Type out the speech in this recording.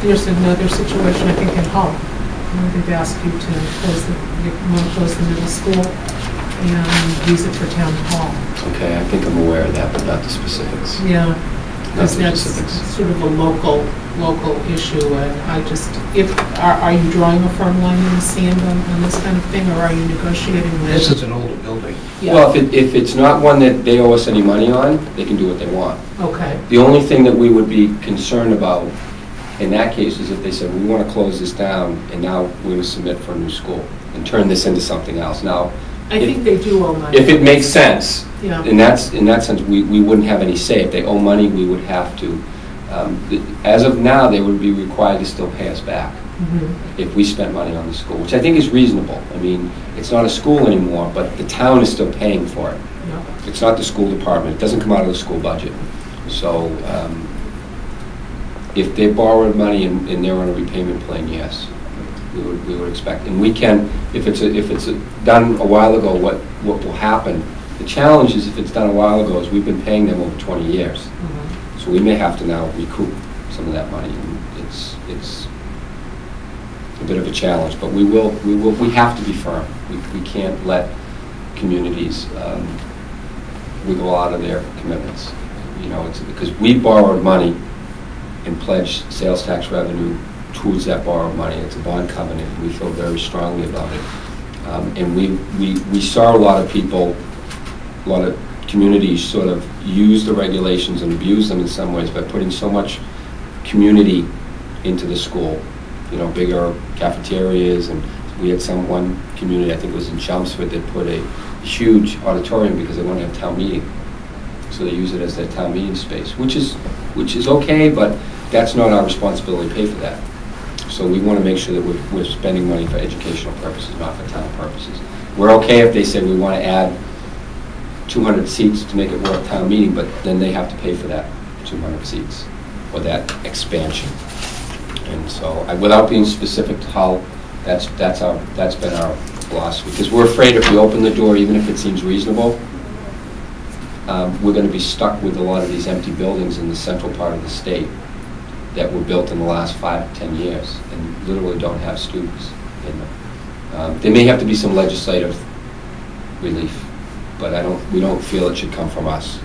There's another situation, I think, in Hull. They've asked you to close the middle school and use it for town hall. Okay, I think I'm aware of that, but not the specifics. Yeah, Not because the that's specifics. sort of a local issue, and I just, are you drawing a firm line in the sand on this kind of thing, or are you negotiating with? This is an older building. Yeah. Well, if it's not one that they owe us any money on, they can do what they want. Okay. The only thing that we would be concerned about in that case is if they said, we want to close this down, and now we're going to submit for a new school and turn this into something else. Now, I think they do owe money. if it makes sense, Yeah. in that sense, we wouldn't have any say. If they owe money, we would have to. As of now, they would be required to still pay us back if we spent money on the school, which I think is reasonable. I mean, it's not a school anymore, but the town is still paying for it. Yeah. It's not the school department. It doesn't come out of the school budget. So if they borrowed money and they're on a repayment plan, yes, we would expect. And we can, if it's done a while ago, what will happen? The challenge is if it's done a while ago is we've been paying them over 20 years. So we may have to now recoup some of that money. And it's a bit of a challenge, but we have to be firm. We can't let communities wiggle out of their commitments. You know, it's because we borrowed money and pledged sales tax revenue towards that borrowed money. It's a bond covenant. We feel very strongly about it. And we saw a lot of people, a lot of communities sort of use the regulations and abuse them in some ways by putting so much community into the school. You know, bigger cafeterias, and we had one community, I think it was in Chelmsford, that put a huge auditorium because they want to have town meeting. So they use it as their town meeting space, which is okay, but that's not our responsibility to pay for that. So we want to make sure that we're spending money for educational purposes, not for town purposes. We're okay if they say we want to add 200 seats to make it worth town meeting, but then they have to pay for that 200 seats or that expansion. And so, without being specific to Hull, that's been our philosophy, because we're afraid if we open the door, even if it seems reasonable, we're going to be stuck with a lot of these empty buildings in the central part of the state that were built in the last 5 to 10 years and literally don't have students in them. There may have to be some legislative relief, but we don't feel it should come from us.